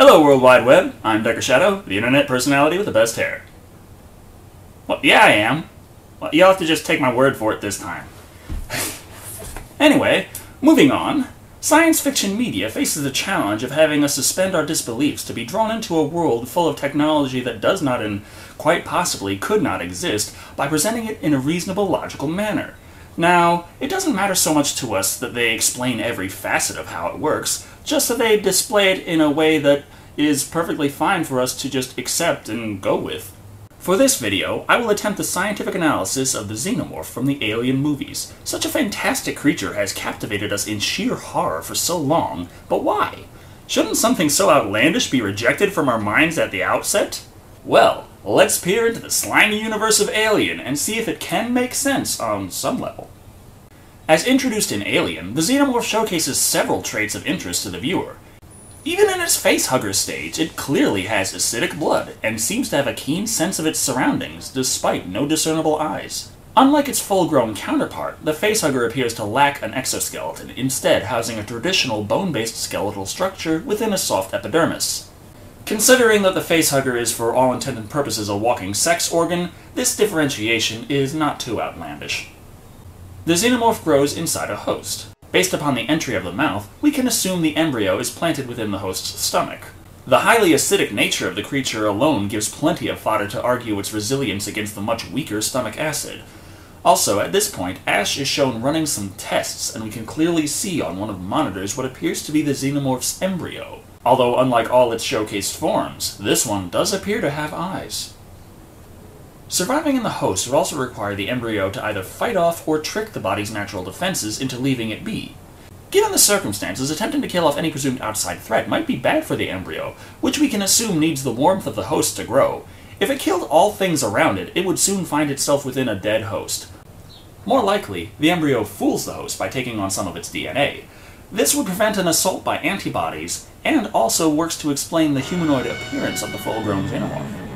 Hello, World Wide Web. I'm Dr. Shado, the internet personality with the best hair. Well, yeah, I am. Well, you'll have to just take my word for it this time. Anyway, moving on. Science fiction media faces the challenge of having us suspend our disbeliefs to be drawn into a world full of technology that does not and quite possibly could not exist by presenting it in a reasonable, logical manner. Now, it doesn't matter so much to us that they explain every facet of how it works, just that they display it in a way that is perfectly fine for us to just accept and go with. For this video, I will attempt a scientific analysis of the Xenomorph from the Alien movies. Such a fantastic creature has captivated us in sheer horror for so long, but why? Shouldn't something so outlandish be rejected from our minds at the outset? Well, let's peer into the slimy universe of Alien and see if it can make sense on some level. As introduced in Alien, the Xenomorph showcases several traits of interest to the viewer. Even in its Facehugger stage, it clearly has acidic blood, and seems to have a keen sense of its surroundings, despite no discernible eyes. Unlike its full-grown counterpart, the Facehugger appears to lack an exoskeleton, instead housing a traditional bone-based skeletal structure within a soft epidermis. Considering that the Facehugger is for all intents and purposes a walking sex organ, this differentiation is not too outlandish. The Xenomorph grows inside a host. Based upon the entry of the mouth, we can assume the embryo is planted within the host's stomach. The highly acidic nature of the creature alone gives plenty of fodder to argue its resilience against the much weaker stomach acid. Also, at this point, Ash is shown running some tests, and we can clearly see on one of the monitors what appears to be the Xenomorph's embryo. Although, unlike all its showcased forms, this one does appear to have eyes. Surviving in the host would also require the embryo to either fight off or trick the body's natural defenses into leaving it be. Given the circumstances, attempting to kill off any presumed outside threat might be bad for the embryo, which we can assume needs the warmth of the host to grow. If it killed all things around it, it would soon find itself within a dead host. More likely, the embryo fools the host by taking on some of its DNA. This would prevent an assault by antibodies, and also works to explain the humanoid appearance of the full-grown Xenomorph.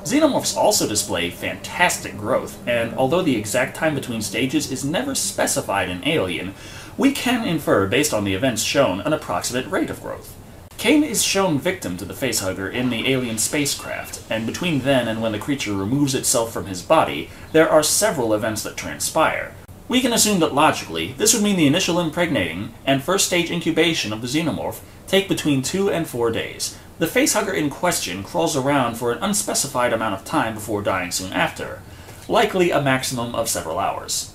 Xenomorphs also display fantastic growth, and although the exact time between stages is never specified in Alien, we can infer, based on the events shown, an approximate rate of growth. Kane is shown victim to the Facehugger in the Alien spacecraft, and between then and when the creature removes itself from his body, there are several events that transpire. We can assume that logically, this would mean the initial impregnating and first stage incubation of the Xenomorph take between 2 and 4 days. The Facehugger in question crawls around for an unspecified amount of time before dying soon after, likely a maximum of several hours.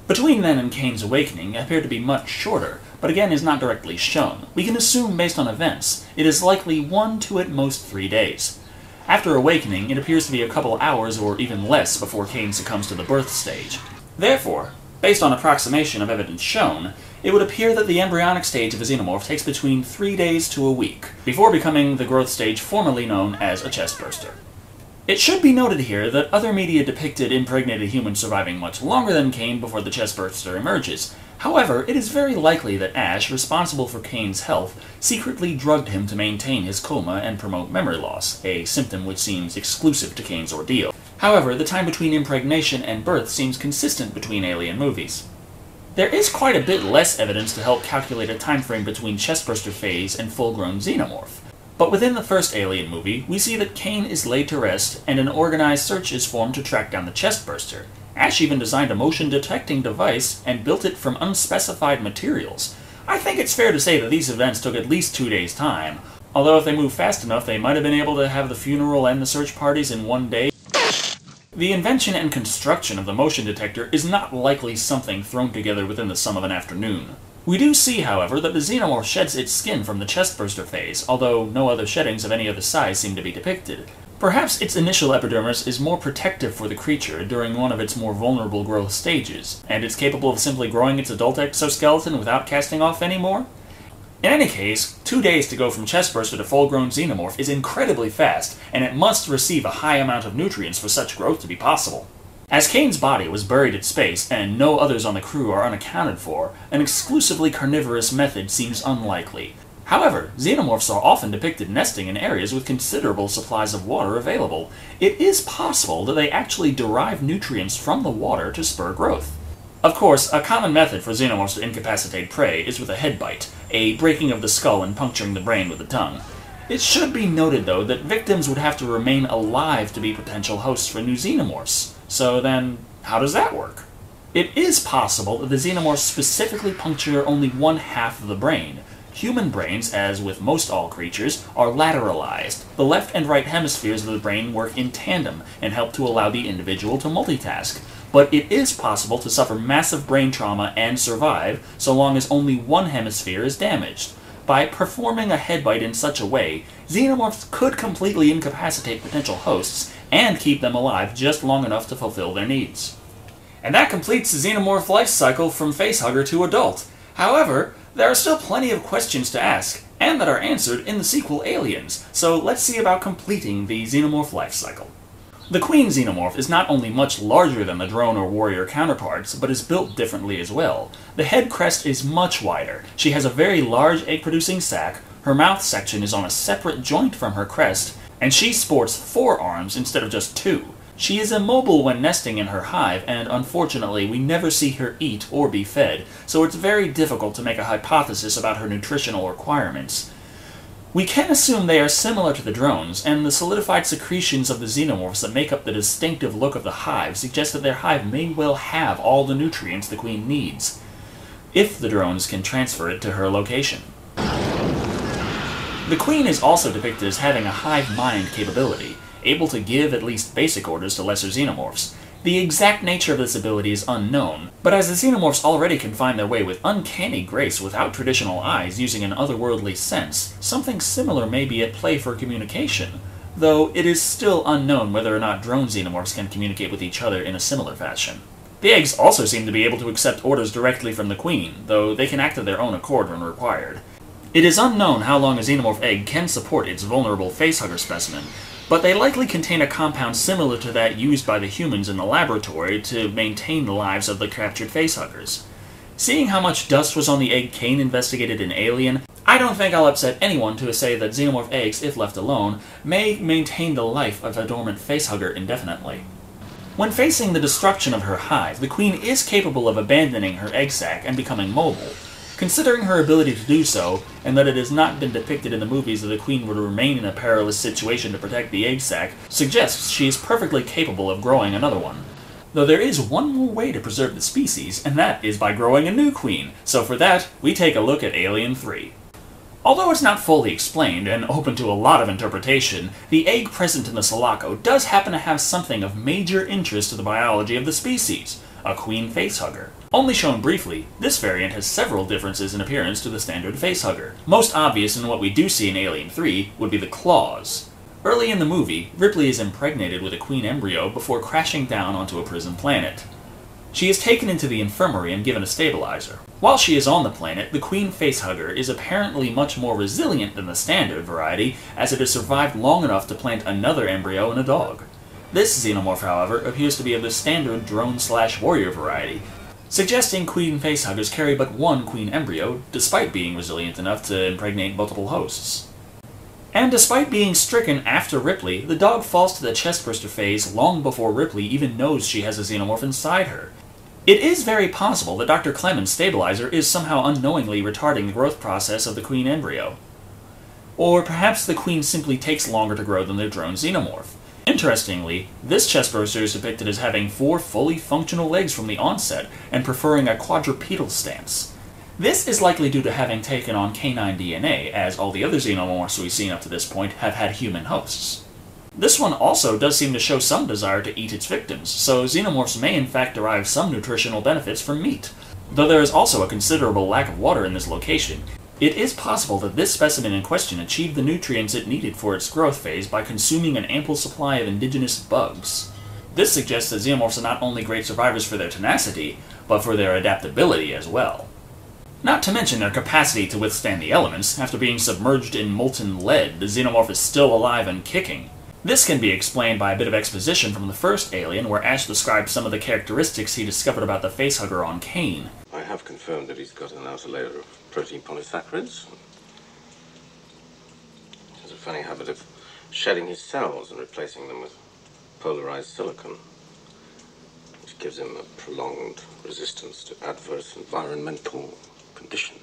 Between then and Kane's awakening appear to be much shorter, but again is not directly shown. We can assume based on events, it is likely 1 to at most 3 days. After awakening, it appears to be a couple hours or even less before Kane succumbs to the birth stage. Therefore, based on approximation of evidence shown, it would appear that the embryonic stage of a Xenomorph takes between 3 days to a week, before becoming the growth stage formerly known as a chestburster. It should be noted here that other media depicted impregnated humans surviving much longer than Kane before the chestburster emerges. However, it is very likely that Ash, responsible for Kane's health, secretly drugged him to maintain his coma and promote memory loss, a symptom which seems exclusive to Kane's ordeal. However, the time between impregnation and birth seems consistent between Alien movies. There is quite a bit less evidence to help calculate a time frame between chestburster phase and full-grown Xenomorph. But within the first Alien movie, we see that Kane is laid to rest, and an organized search is formed to track down the chestburster. Ash even designed a motion-detecting device and built it from unspecified materials. I think it's fair to say that these events took at least 2 days' time, although if they moved fast enough, they might have been able to have the funeral and the search parties in 1 day. The invention and construction of the motion detector is not likely something thrown together within the sum of an afternoon. We do see, however, that the Xenomorph sheds its skin from the chestburster phase, although no other sheddings of any other size seem to be depicted. Perhaps its initial epidermis is more protective for the creature during one of its more vulnerable growth stages, and it's capable of simply growing its adult exoskeleton without casting off anymore? In any case, 2 days to go from chestburster to full-grown Xenomorph is incredibly fast, and it must receive a high amount of nutrients for such growth to be possible. As Kane's body was buried in space, and no others on the crew are unaccounted for, an exclusively carnivorous method seems unlikely. However, Xenomorphs are often depicted nesting in areas with considerable supplies of water available. It is possible that they actually derive nutrients from the water to spur growth. Of course, a common method for Xenomorphs to incapacitate prey is with a head bite, a breaking of the skull and puncturing the brain with the tongue. It should be noted, though, that victims would have to remain alive to be potential hosts for new xenomorphs. So then, how does that work? It is possible that the xenomorphs specifically puncture only one half of the brain. Human brains, as with most all creatures, are lateralized. The left and right hemispheres of the brain work in tandem and help to allow the individual to multitask. But it is possible to suffer massive brain trauma and survive, so long as only one hemisphere is damaged. By performing a head bite in such a way, xenomorphs could completely incapacitate potential hosts and keep them alive just long enough to fulfill their needs. And that completes the xenomorph life cycle from facehugger to adult. However, there are still plenty of questions to ask, and that are answered in the sequel Aliens, so let's see about completing the xenomorph life cycle. The Queen Xenomorph is not only much larger than the drone or warrior counterparts, but is built differently as well. The head crest is much wider, she has a very large egg-producing sac, her mouth section is on a separate joint from her crest, and she sports 4 arms instead of just 2. She is immobile when nesting in her hive, and unfortunately we never see her eat or be fed, so it's very difficult to make a hypothesis about her nutritional requirements. We can assume they are similar to the drones, and the solidified secretions of the xenomorphs that make up the distinctive look of the hive suggest that their hive may well have all the nutrients the Queen needs, if the drones can transfer it to her location. The Queen is also depicted as having a hive mind capability, able to give at least basic orders to lesser xenomorphs. The exact nature of this ability is unknown, but as the xenomorphs already can find their way with uncanny grace without traditional eyes using an otherworldly sense, something similar may be at play for communication, though it is still unknown whether or not drone xenomorphs can communicate with each other in a similar fashion. The eggs also seem to be able to accept orders directly from the Queen, though they can act of their own accord when required. It is unknown how long a xenomorph egg can support its vulnerable facehugger specimen, but they likely contain a compound similar to that used by the humans in the laboratory to maintain the lives of the captured facehuggers. Seeing how much dust was on the egg Kane investigated in Alien, I don't think I'll upset anyone to say that xenomorph eggs, if left alone, may maintain the life of a dormant facehugger indefinitely. When facing the destruction of her hive, the Queen is capable of abandoning her egg sac and becoming mobile. Considering her ability to do so, and that it has not been depicted in the movies that the Queen would remain in a perilous situation to protect the egg sac, suggests she is perfectly capable of growing another one. Though there is one more way to preserve the species, and that is by growing a new queen, so for that, we take a look at Alien 3. Although it's not fully explained, and open to a lot of interpretation, the egg present in the Sulaco does happen to have something of major interest to the biology of the species, a queen facehugger. Only shown briefly, this variant has several differences in appearance to the standard facehugger. Most obvious in what we do see in Alien 3 would be the claws. Early in the movie, Ripley is impregnated with a queen embryo before crashing down onto a prison planet. She is taken into the infirmary and given a stabilizer. While she is on the planet, the queen facehugger is apparently much more resilient than the standard variety, as it has survived long enough to plant another embryo in a dog. This xenomorph, however, appears to be of the standard drone-slash-warrior variety, suggesting queen facehuggers carry but one queen embryo, despite being resilient enough to impregnate multiple hosts. And despite being stricken after Ripley, the dog falls to the chestburster phase long before Ripley even knows she has a xenomorph inside her. It is very possible that Dr. Clement's stabilizer is somehow unknowingly retarding the growth process of the queen embryo. Or perhaps the queen simply takes longer to grow than their drone xenomorph. Interestingly, this chestburster is depicted as having 4 fully functional legs from the onset, and preferring a quadrupedal stance. This is likely due to having taken on canine DNA, as all the other xenomorphs we've seen up to this point have had human hosts. This one also does seem to show some desire to eat its victims, so xenomorphs may in fact derive some nutritional benefits from meat. Though there is also a considerable lack of water in this location, it is possible that this specimen in question achieved the nutrients it needed for its growth phase by consuming an ample supply of indigenous bugs. This suggests that xenomorphs are not only great survivors for their tenacity, but for their adaptability as well. Not to mention their capacity to withstand the elements. After being submerged in molten lead, the xenomorph is still alive and kicking. This can be explained by a bit of exposition from the first Alien, where Ash describes some of the characteristics he discovered about the facehugger on Kane. I have confirmed that he's got an outer layer of protein polysaccharids. He has a funny habit of shedding his cells and replacing them with polarized silicon, which gives him a prolonged resistance to adverse environmental conditions.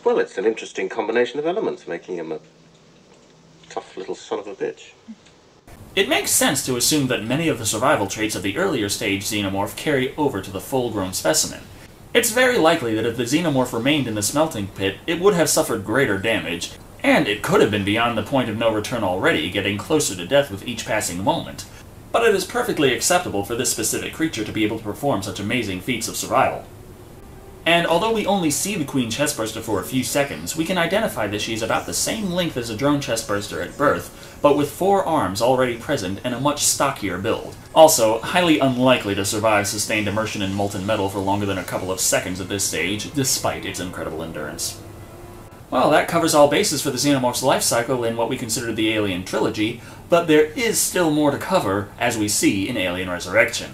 Well, it's an interesting combination of elements, making him a little son of a bitch. It makes sense to assume that many of the survival traits of the earlier stage xenomorph carry over to the full-grown specimen. It's very likely that if the xenomorph remained in the smelting pit, it would have suffered greater damage, and it could have been beyond the point of no return already, getting closer to death with each passing moment. But it is perfectly acceptable for this specific creature to be able to perform such amazing feats of survival. And although we only see the Queen chestburster for a few seconds, we can identify that she is about the same length as a drone chestburster at birth, but with 4 arms already present and a much stockier build. Also, highly unlikely to survive sustained immersion in molten metal for longer than a couple of seconds at this stage, despite its incredible endurance. Well, that covers all bases for the Xenomorph's life cycle in what we consider the Alien trilogy, but there is still more to cover, as we see in Alien Resurrection.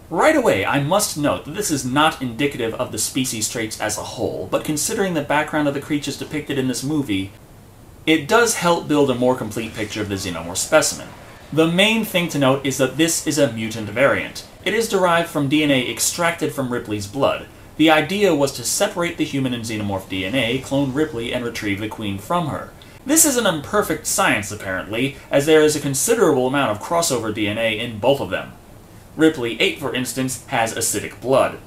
Right away, I must note that this is not indicative of the species traits as a whole, but considering the background of the creatures depicted in this movie, it does help build a more complete picture of the xenomorph specimen. The main thing to note is that this is a mutant variant. It is derived from DNA extracted from Ripley's blood. The idea was to separate the human and xenomorph DNA, clone Ripley, and retrieve the Queen from her. This is an imperfect science, apparently, as there is a considerable amount of crossover DNA in both of them. Ripley 8, for instance, has acidic blood.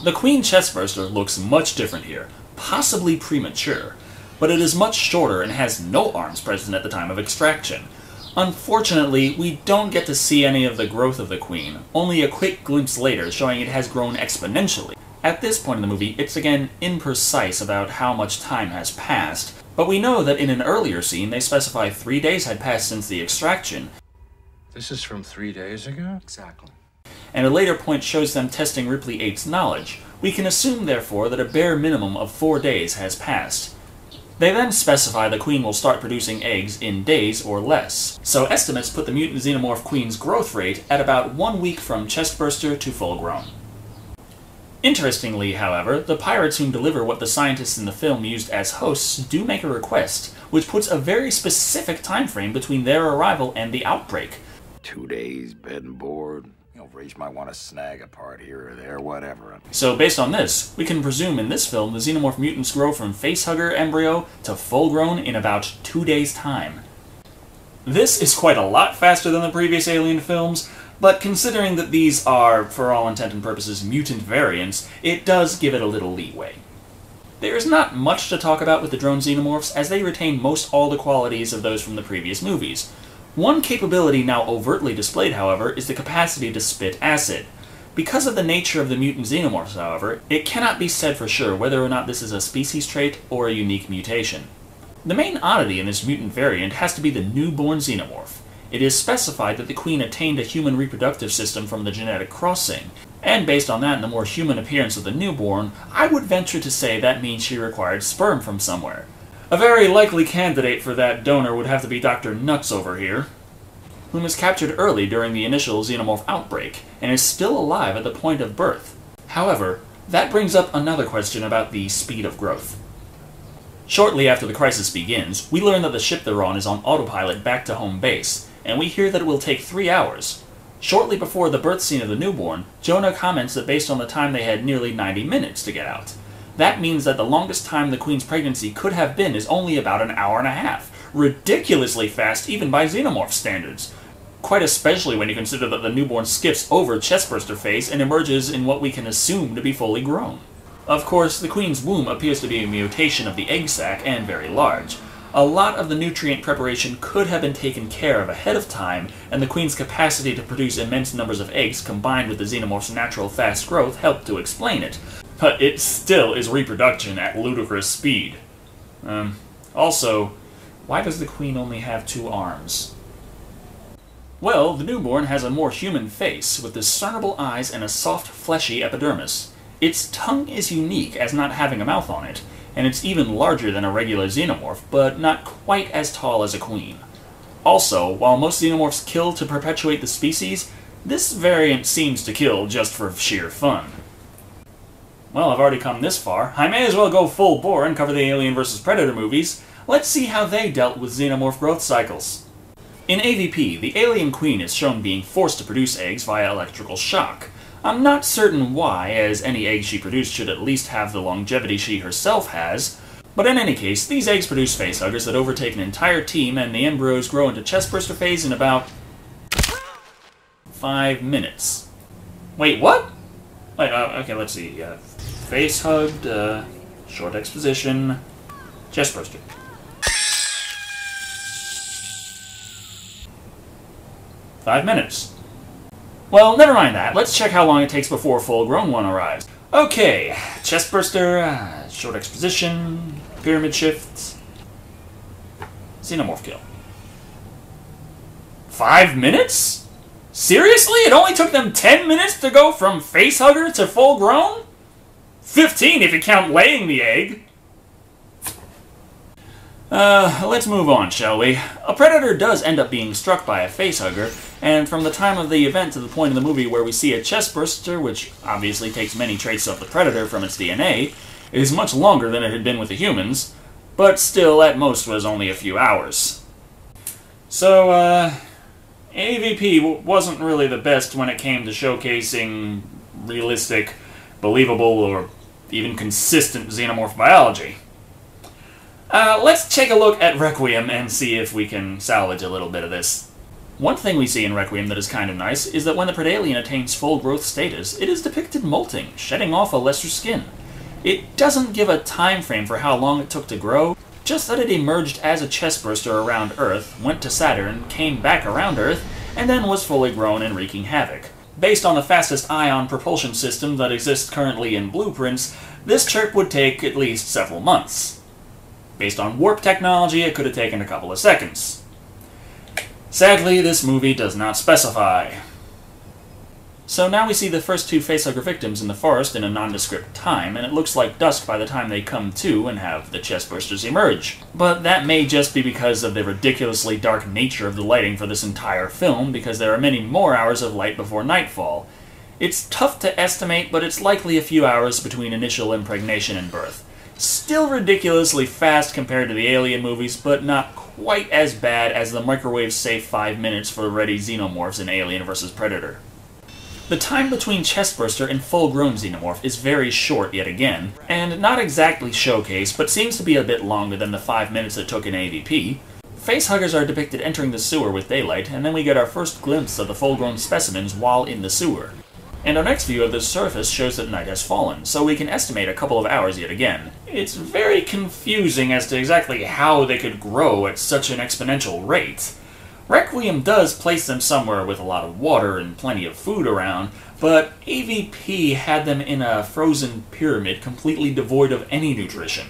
The Queen chestburster looks much different here, possibly premature, but it is much shorter and has no arms present at the time of extraction. Unfortunately, we don't get to see any of the growth of the Queen, only a quick glimpse later showing it has grown exponentially. At this point in the movie, it's again imprecise about how much time has passed, but we know that in an earlier scene they specify 3 days had passed since the extraction. This is from 3 days ago? Exactly. And a later point shows them testing Ripley 8's knowledge. We can assume, therefore, that a bare minimum of 4 days has passed. They then specify the Queen will start producing eggs in days or less, so estimates put the mutant xenomorph Queen's growth rate at about 1 week from chestburster to full-grown. Interestingly, however, the pirates whom deliver what the scientists in the film used as hosts do make a request, which puts a very specific time frame between their arrival and the outbreak. 2 days, bed and board. You know, Rach might want to snag a part here or there, whatever. So based on this, we can presume in this film the xenomorph mutants grow from facehugger embryo to full-grown in about 2 days' time. This is quite a lot faster than the previous Alien films, but considering that these are, for all intent and purposes, mutant variants, it does give it a little leeway. There is not much to talk about with the drone xenomorphs, as they retain most all the qualities of those from the previous movies. One capability now overtly displayed, however, is the capacity to spit acid. Because of the nature of the mutant xenomorphs, however, it cannot be said for sure whether or not this is a species trait or a unique mutation. The main oddity in this mutant variant has to be the newborn xenomorph. It is specified that the Queen attained a human reproductive system from the genetic crossing, and based on that and the more human appearance of the newborn, I would venture to say that means she required sperm from somewhere. A very likely candidate for that donor would have to be Dr. Nuts over here, whom was captured early during the initial xenomorph outbreak, and is still alive at the point of birth. However, that brings up another question about the speed of growth. Shortly after the crisis begins, we learn that the ship they're on is on autopilot back to home base, and we hear that it will take 3 hours. Shortly before the birth scene of the newborn, Jonah comments that based on the time they had nearly 90 minutes to get out. That means that the longest time the Queen's pregnancy could have been is only about an hour and a half. Ridiculously fast even by xenomorph standards. Quite especially when you consider that the newborn skips over chestburster phase and emerges in what we can assume to be fully grown. Of course, the Queen's womb appears to be a mutation of the egg sac and very large. A lot of the nutrient preparation could have been taken care of ahead of time, and the Queen's capacity to produce immense numbers of eggs combined with the xenomorph's natural fast growth helped to explain it. But it still is reproduction at ludicrous speed. Also, why does the Queen only have 2 arms? Well, the newborn has a more human face, with discernible eyes and a soft, fleshy epidermis. Its tongue is unique as not having a mouth on it, and it's even larger than a regular xenomorph, but not quite as tall as a queen. Also, while most xenomorphs kill to perpetuate the species, this variant seems to kill just for sheer fun. Well, I've already come this far. I may as well go full bore and cover the Alien vs. Predator movies. Let's see how they dealt with xenomorph growth cycles. In AVP, the alien queen is shown being forced to produce eggs via electrical shock. I'm not certain why, as any eggs she produced should at least have the longevity she herself has, But in any case, these eggs produce facehuggers that overtake an entire team, and the embryos grow into chestburster phase in about 5 minutes. Wait, what? Wait, okay, let's see. Face hugged, short exposition, chestburster. "5 minutes. Well, never mind that. Let's check how long it takes before a full-grown one arrives. Okay, chestburster, short exposition, pyramid shifts, xenomorph kill. 5 minutes? Seriously? It only took them 10 minutes to go from facehugger to full-grown? 15 if you count laying the egg. Let's move on, shall we? A predator does end up being struck by a facehugger, and from the time of the event to the point in the movie where we see a chestburster, which obviously takes many traits of the predator from its DNA, is much longer than it had been with the humans, but still, at most, was only a few hours. So, AVP wasn't really the best when it came to showcasing realistic, believable, or even consistent xenomorph biology. Let's take a look at Requiem and see if we can salvage a little bit of this. One thing we see in Requiem that is kind of nice is that when the predalien attains full growth status, it is depicted molting, shedding off a lesser skin. It doesn't give a time frame for how long it took to grow, just that it emerged as a chestburster around Earth, went to Saturn, came back around Earth, and then was fully grown and wreaking havoc. Based on the fastest ion propulsion system that exists currently in blueprints, this trip would take at least several months. Based on warp technology, it could have taken a couple of seconds. Sadly, this movie does not specify. So now we see the first two facehugger victims in the forest in a nondescript time, and it looks like dusk by the time they come to and have the chestbursters emerge. But that may just be because of the ridiculously dark nature of the lighting for this entire film, because there are many more hours of light before nightfall. It's tough to estimate, but it's likely a few hours between initial impregnation and birth. Still ridiculously fast compared to the Alien movies, but not quite as bad as the microwave-safe 5 minutes for ready xenomorphs in Alien vs. Predator. The time between chestburster and full-grown xenomorph is very short yet again, and not exactly showcased, but seems to be a bit longer than the 5 minutes it took in AVP. Facehuggers are depicted entering the sewer with daylight, and then we get our first glimpse of the full-grown specimens while in the sewer. And our next view of the surface shows that night has fallen, so we can estimate a couple of hours yet again. It's very confusing as to exactly how they could grow at such an exponential rate. Requiem does place them somewhere with a lot of water and plenty of food around, but AVP had them in a frozen pyramid completely devoid of any nutrition.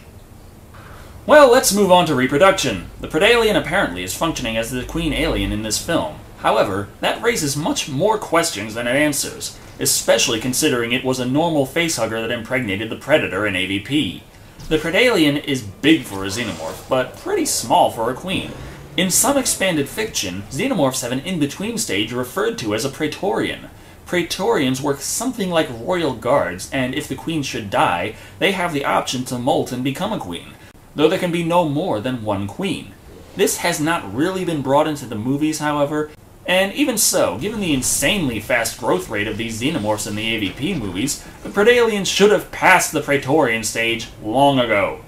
Well, let's move on to Reproduction. The predalien apparently is functioning as the queen alien in this film. However, that raises much more questions than it answers, especially considering it was a normal facehugger that impregnated the Predator in AVP. The predalien is big for a xenomorph, but pretty small for a queen. In some expanded fiction, xenomorphs have an in-between stage referred to as a praetorian. Praetorians work something like royal guards, and if the queen should die, they have the option to molt and become a queen, though there can be no more than one queen. This has not really been brought into the movies, however, and even so, given the insanely fast growth rate of these xenomorphs in the AVP movies, the predalien should have passed the praetorian stage long ago.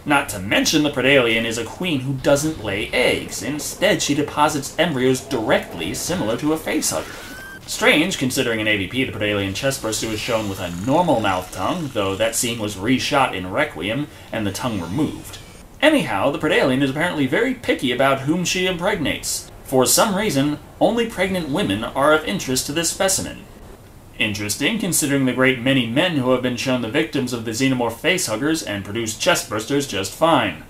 Not to mention the predalien is a queen who doesn't lay eggs. Instead, she deposits embryos directly, similar to a facehugger. Strange, considering in AVP the predalien chestburster was shown with a normal mouth tongue, though that scene was reshot in Requiem and the tongue removed. Anyhow, the predalien is apparently very picky about whom she impregnates. For some reason, only pregnant women are of interest to this specimen. Interesting, considering the great many men who have been shown the victims of the xenomorph facehuggers and produced chestbursters just fine.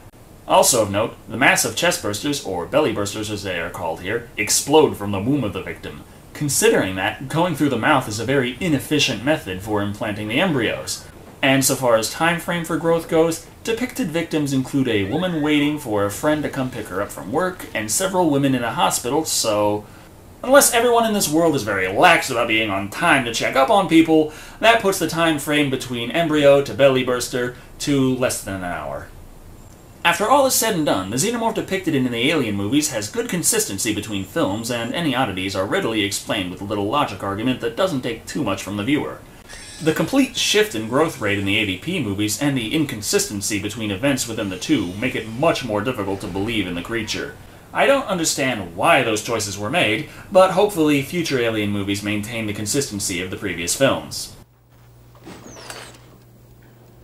Also of note, the massive chestbursters, or bellybursters as they are called here, explode from the womb of the victim. Considering that, going through the mouth is a very inefficient method for implanting the embryos. And so far as time frame for growth goes, depicted victims include a woman waiting for a friend to come pick her up from work, and several women in a hospital, so unless everyone in this world is very lax about being on time to check up on people, that puts the time frame between embryo to bellyburster to less than an hour. After all is said and done, the xenomorph depicted in the Alien movies has good consistency between films, and any oddities are readily explained with a little logic argument that doesn't take too much from the viewer. The complete shift in growth rate in the AVP movies and the inconsistency between events within the two make it much more difficult to believe in the creature. I don't understand why those choices were made, but hopefully future Alien movies maintain the consistency of the previous films.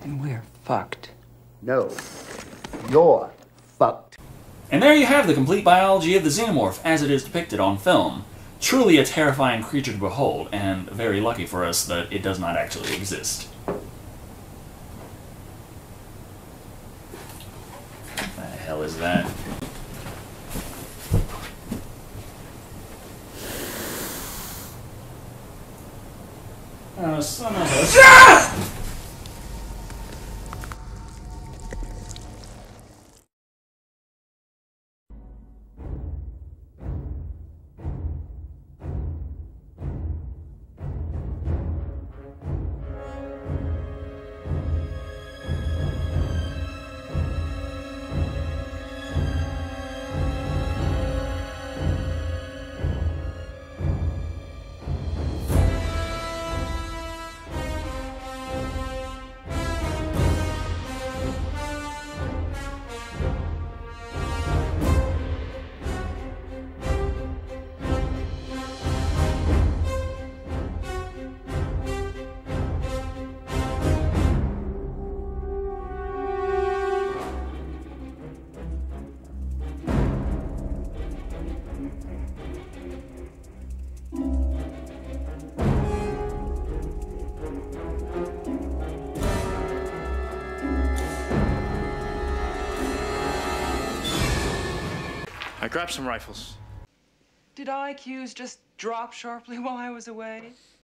And we're fucked. No, you're fucked. And there you have the complete biology of the Xenomorph as it is depicted on film. Truly a terrifying creature to behold, and very lucky for us that it does not actually exist. What the hell is that? Oh, son of a... Ah! I grabbed some rifles. Did IQs just drop sharply while I was away?